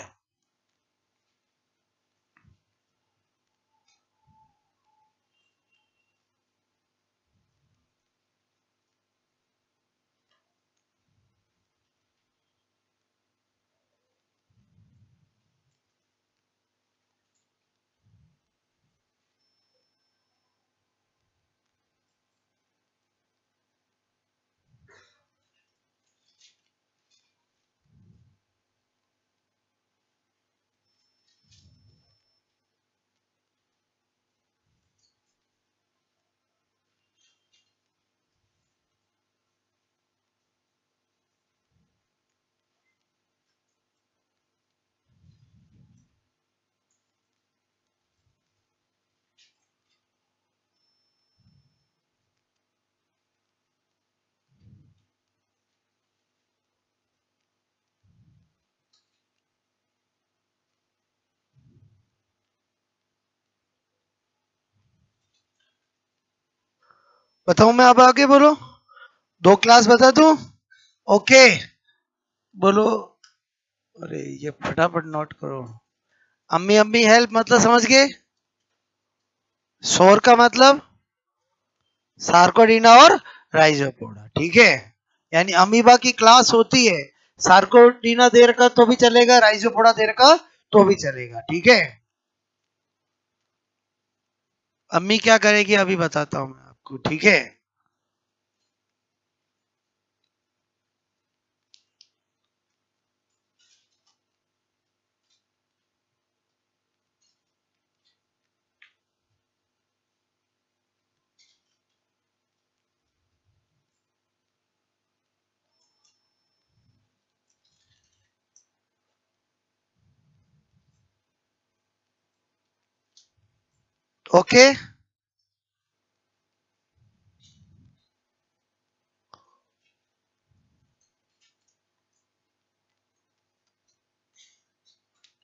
बताऊं मैं अब आगे? बोलो दो क्लास बता दूं? ओके। बोलो। अरे ये फटाफट नोट करो। अम्मी अम्मी हेल्प मतलब समझ गए? शोर का मतलब सार्कोडीना और राइजोपोडा। ठीक है। यानी अमीबा की क्लास होती है। सार्कोडीना देर का तो भी चलेगा, राइजोपोडा देर का तो भी चलेगा। ठीक है। अम्मी क्या करेगी अभी बताता हूं मैं आपको। ठीक है। ओके,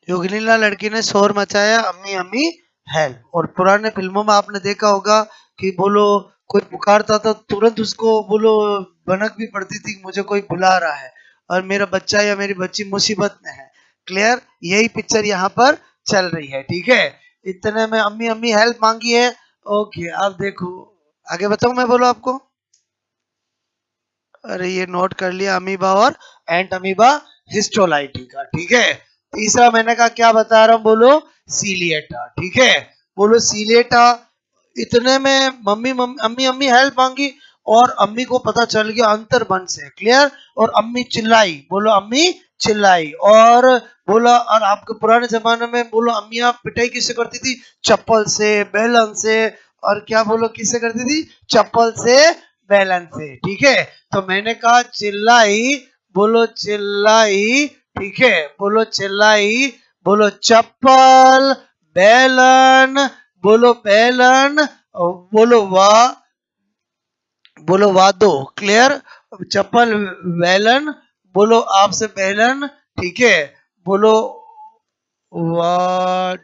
योगिनीला लड़की ने शोर मचाया, अम्मी अम्मी हेल्प। और पुराने फिल्मों में आपने देखा होगा कि बोलो कोई पुकारता था तुरंत उसको बोलो भनक भी पड़ती थी, मुझे कोई बुला रहा है और मेरा बच्चा या मेरी बच्ची मुसीबत में है। क्लियर, यही पिक्चर यहाँ पर चल रही है। ठीक है, इतने में अम्मी अम्मी हेल्प मांगी है। ओके, अब देखो आगे बताऊं मैं, बोलो आपको। अरे ये नोट कर लिया, अमीबा और एंट अमीबा हिस्टोलाइटी का। ठीक है, तीसरा मैंने कहा क्या बता रहा हूं, बोलो सीलिएटा। ठीक है, बोलो सीलिएटा। इतने में मम्मी मम्मी अम्मी अम्मी हेल्प मांगी और अम्मी को पता चल गया अंतर बन से। क्लियर, और अम्मी चिल्लाई, बोलो अम्मी चिल्लाई। और बोला, और आपके पुराने जमाने में बोलो अम्मियां पिटाई किससे करती थी, चप्पल से, बेलन से। और क्या बोलो किससे करती थी, चप्पल से, बेलन से। ठीक है, तो मैंने कहा चिल्लाई, बोलो चिल्लाई। ठीक है, बोलो चिल्लाई, बोलो चप्पल, बेलन, बोलो बेलन, बोलो बोलो वादो। क्लियर, चप्पल, बेलन, बोलो आपसे बेलन। ठीक है, बोलो वा,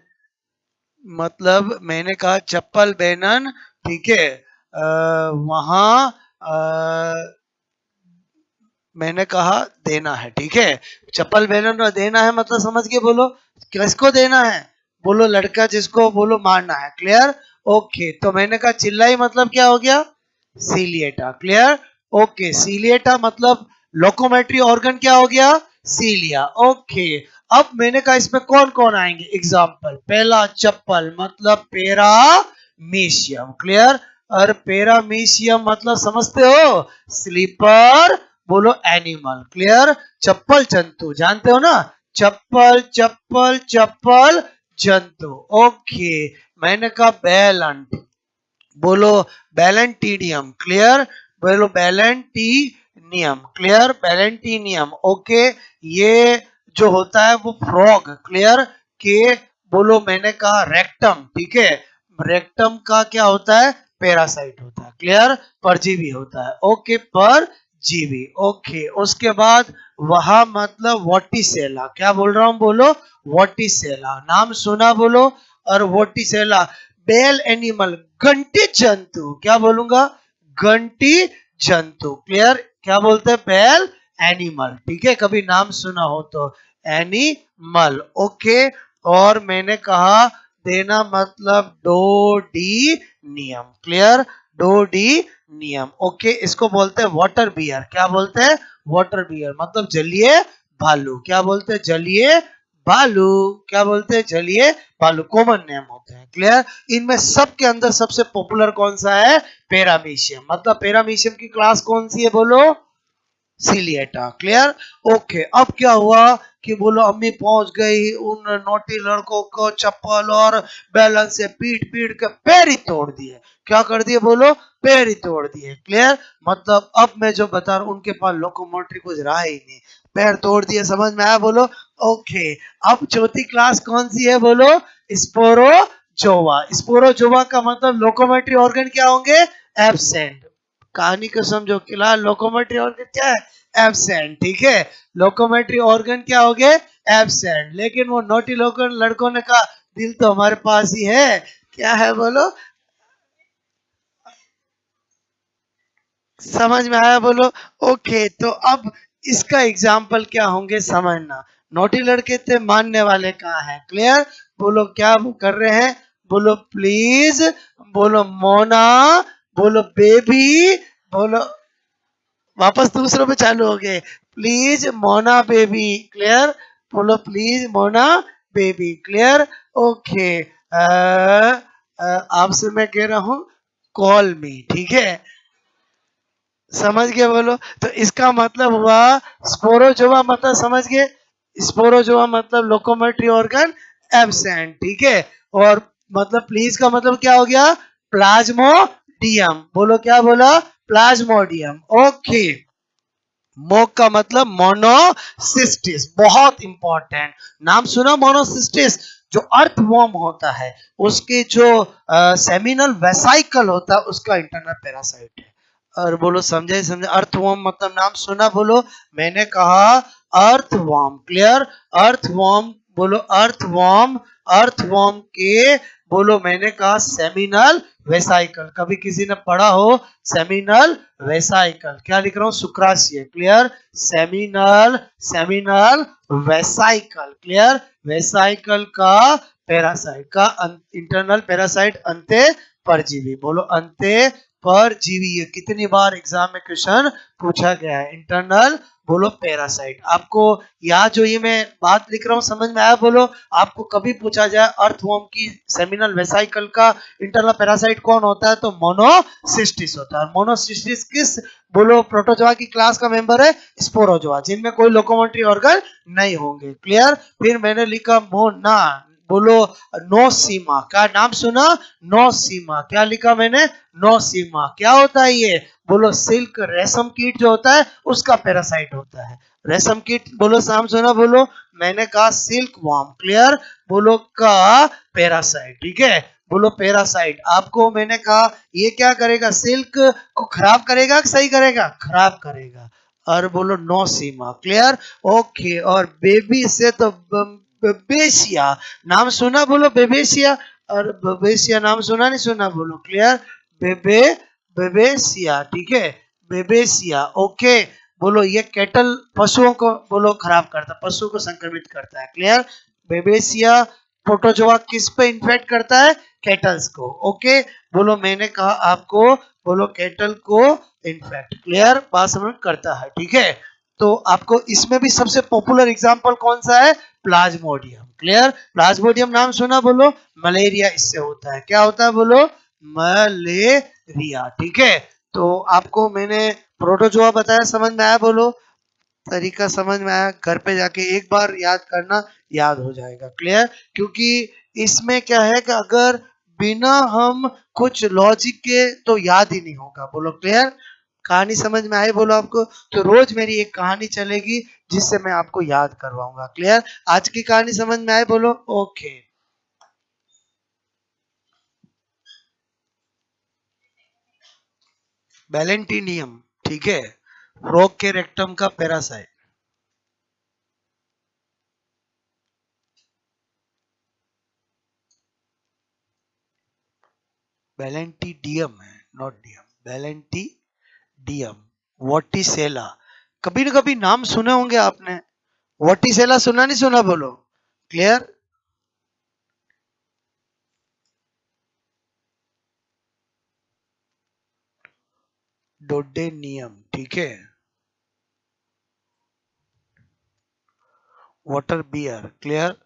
मतलब मैंने कहा चप्पल बेलन। ठीक है, वहां मैंने कहा देना है। ठीक है, चप्पल बेलन और देना है मतलब समझ के बोलो, किसको देना है, बोलो लड़का जिसको बोलो मारना है। क्लियर, ओके, तो मैंने कहा चिल्लाई मतलब क्या हो गया, सीलिएटा। क्लियर, ओके, सीलिएटा मतलब लोकोमेट्री ऑर्गन क्या हो गया, सीलिया। ओके, अब मैंने कहा इसमें कौन कौन आएंगे एग्जाम्पल, पहला चप्पल मतलब पेरामीशियम। क्लियर, और पेरामीशियम मतलब समझते हो, स्लीपर, बोलो एनिमल। क्लियर, चप्पल जंतु, जानते हो ना, चप्पल चप्पल चप्पल जंतु। ओके, मैंने कहा बैलेंट, बोलो बैलेंटीनियम। क्लियर, बोलो बैलेंटीनियम। क्लियर, बैलेंटीनियम। ओके, ये जो होता है वो फ्रॉग। क्लियर, के बोलो मैंने कहा रेक्टम। ठीक है, रेक्टम का क्या होता है, पैरासाइट होता है। क्लियर, परजीवी होता है। ओके, परजीवी। ओके, उसके बाद वहां मतलब वॉटिसेला, क्या बोल रहा हूं, बोलो वॉटिसेला, नाम सुना बोलो। और वॉटिसेला बेल एनिमल, घंटी जंतु, क्या बोलूंगा, घंटी जंतु। क्लियर, क्या बोलते हैं, बेल एनिमल। ठीक है, कभी नाम सुना हो तो, एनिमल। ओके, और मैंने कहा देना मतलब डोडीनियम। क्लियर, डोडीनियम। ओके, इसको बोलते हैं वाटर बियर, क्या बोलते हैं, वाटर बियर मतलब जलीय भालू। क्या बोलते हैं, जलीय भालू। क्या बोलते हैं, जलीय भालू, कॉमन नेम होते हैं। क्लियर, इनमें सबके अंदर सबसे पॉपुलर कौन सा है, पेरामीशियम। मतलब पेरामीशियम की क्लास कौन सी है, बोलो सीलिएटा। क्लियर, ओके, अब क्या हुआ कि बोलो अम्मी पहुंच गई उन नोटी लड़कों को चप्पल और बैलन से पीट पीट के पैर ही तोड़ दिए। क्या कर दिए, बोलो पैर ही तोड़ दिए। क्लियर, मतलब अब मैं जो बता रहा हूं उनके पास लोकोमोटरी कुछ रहा ही नहीं, पैर तोड़ दिए। समझ में आया, बोलो ओके। अब चौथी क्लास कौन सी है, बोलो स्पोरोजोआ। स्पोरोजोआ का मतलब लोकोमोटरी ऑर्गन क्या होंगे, एब्सेंट। कहानी को समझो, फिलहाल लोकोमेट्री ऑर्गन क्या है, एब्सेंट। ठीक है, लोकोमेट्री ऑर्गन क्या हो गए, एब्सेंट। लेकिन वो नोटी लोगन लड़कों ने कहा दिल तो हमारे पास ही है, क्या है बोलो, समझ में आया, बोलो ओके। तो अब इसका एग्जाम्पल क्या होंगे समझना, नोटी लड़के थे, मानने वाले कहाँ हैं। क्लियर, बोलो क्या कर रहे हैं, बोलो प्लीज, बोलो मोना, बोलो बेबी, बोलो वापस दूसरों पे चालू हो गए, प्लीज मोना बेबी। क्लियर, बोलो please Mona baby. Clear, okay, आपसे मैं कह रहा हूं कॉल मी। ठीक है, समझ गए, बोलो। तो इसका मतलब हुआ स्पोरोजोआ मतलब समझ गए, स्पोरोजोआ मतलब लोकोमेट्री ऑर्गन एब्सेंट। ठीक है, और मतलब प्लीज का मतलब क्या हो गया, प्लाज्मोडियम। बोलो क्या बोला, प्लाज्मोडियम। ओके, मोक का मतलब मोनोसिस्टिस, बहुत इंपॉर्टेंट नाम सुना, मोनोसिस्टिस। जो अर्थवॉर्म होता है उसके जो सेमिनल वेसाइकल होता है उसका इंटरनल पैरासाइट है। और बोलो समझे समझे, अर्थवॉर्म मतलब नाम सुना, बोलो मैंने कहा अर्थवॉर्म, क्लियर, अर्थवॉर्म, बोलो अर्थवॉर्म, अर्थवॉर्म के, बोलो मैंने कहा सेमिनल वेसाइकल, कभी किसी ने पढ़ा हो सेमिनल वेसाइकल, क्या लिख रहा हूं शुक्राशय, clear, seminal, seminal vesicle, clear, vesicle का पैरासाइट का इंटरनल पैरासाइट अंत्य परजीवी, बोलो अंत्य परजीवी, ये कितनी बार एग्जाम में क्वेश्चन पूछा गया है, इंटरनल बोलो पैरासाइट। आपको यहाँ जो ये मैं बात लिख रहा हूँ समझ में आया, बोलो आपको कभी पूछा जाए अर्थवॉर्म की सेमिनल वेसाइकल का इंटरनल पैरासाइट कौन होता है तो मोनोसिस्टिस होता है। मोनोसिस्टिस किस, बोलो प्रोटोजोआ की क्लास का मेंबर है, स्पोरोजोआ, जिनमें कोई लोकोमोटरी ऑर्गन नहीं होंगे, क्लियर। फिर मैंने लिखा मोना, बोलो नोसीमा, क्या नाम सुना, नोसीमा, क्या लिखा मैंने, नोसीमा, क्या होता है ये, बोलो सिल्क रेशम कीट जो होता है उसका पैरासाइट होता है, रेशम कीट, बोलो नाम सुना, बोलो मैंने कहा सिल्क वॉर्म, क्लियर, बोलो का पैरासाइट, ठीक है, बोलो पैरासाइट। आपको मैंने कहा ये क्या करेगा, सिल्क को खराब करेगा कि सही करेगा, खराब करेगा, और बोलो नोसीमा, क्लियर, ओके। और बेबी से तो बेबेशिया, नाम सुना, बोलो बेबेशिया, और बेबेशिया नाम सुना नहीं सुना, बोलो क्लियर, बेबे, बेबेशिया, ठीक है, बेबेशिया, ओके। बोलो ये कैटल पशुओं को बोलो खराब करता है, पशुओं को संक्रमित करता है, क्लियर, बेबेशिया प्रोटोजोआ किस पे इन्फेक्ट करता है, कैटल्स को, ओके। बोलो मैंने कहा आपको, बोलो कैटल को इन्फेक्ट, क्लियर, बात समझ करता है, ठीक है। तो आपको इसमें भी सबसे पॉपुलर एग्जांपल कौन सा है, प्लाज्मोडियम, क्लियर, प्लाज्मोडियम नाम सुना, बोलो मलेरिया इससे होता है, क्या होता है, बोलो मलेरिया, ठीक है। तो आपको मैंने प्रोटोजोआ बताया, समझ में आया, बोलो तरीका समझ में आया, घर पे जाके एक बार याद करना, याद हो जाएगा, क्लियर। क्योंकि इसमें क्या है कि अगर बिना हम कुछ लॉजिक के तो याद ही नहीं होगा, बोलो क्लियर, कहानी समझ में आई, बोलो आपको, तो रोज मेरी एक कहानी चलेगी जिससे मैं आपको याद करवाऊंगा, क्लियर। आज की कहानी समझ में आए, बोलो ओके। बैलेंटिनियम, ठीक है, फ्रॉग के रेक्टम का पैरासाइट, बैलेंटिडियम है, नॉट डियम, बैलेंटिडियम, वॉटिसेला, कभी न कभी नाम सुने होंगे आपने, वॉटिसेला सुना नहीं सुना, बोलो क्लियर, डोडेनियम, ठीक है, वाटर बियर, क्लियर।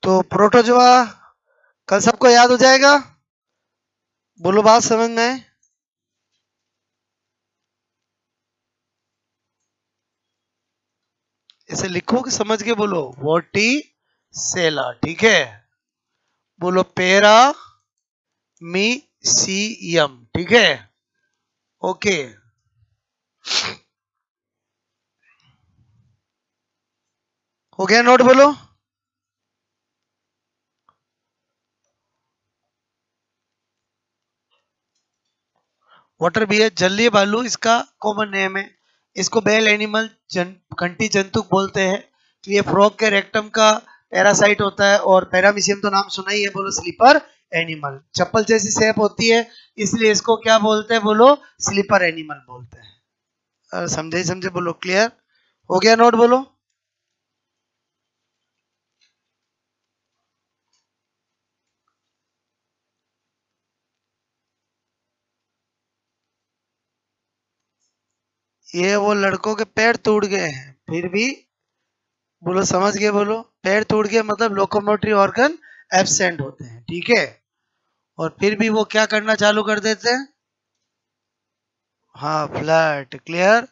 तो प्रोटोजोआ कल सबको याद हो जाएगा, बोलो बात समझ में आए, इसे लिखो कि समझ के बोलो, वॉटिसेला, ठीक है, बोलो पेरा मीसियम, ठीक है, ओके। हो गया नोट, बोलो वाटर बियर, जलीय भालू इसका कॉमन नेम है, इसको बेल एनिमल घंटी जंतु बोलते हैं। तो ये फ्रॉग के रेक्टम का पैरासाइट होता है, और पैरामीशियम तो नाम सुना ही है, बोलो स्लीपर एनिमल, चप्पल जैसी शेप होती है इसलिए इसको क्या बोलते हैं, बोलो स्लीपर एनिमल बोलते हैं, समझे समझे, बोलो क्लियर, हो गया नोट, बोलो। ये वो लड़कों के पैर टूट गए हैं फिर भी, बोलो समझ गए, बोलो पैर टूट गए मतलब लोकोमोटरी ऑर्गन एब्सेंट होते हैं, ठीक है। और फिर भी वो क्या करना चालू कर देते हैं, हाँ फ्लैट, क्लियर।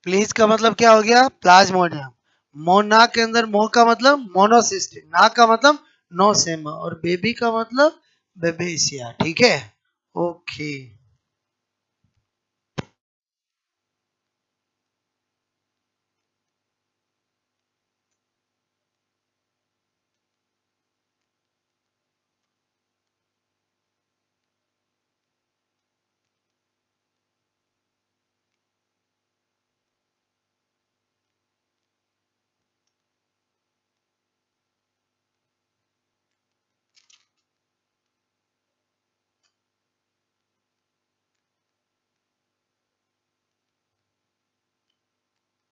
प्लीज का मतलब क्या हो गया, प्लाज्मोडियम। मोना के अंदर मो का मतलब मोनोसिस्टिक, ना का मतलब नोसेमा, और बेबी का मतलब बेबेसिया, ठीक है। ओके।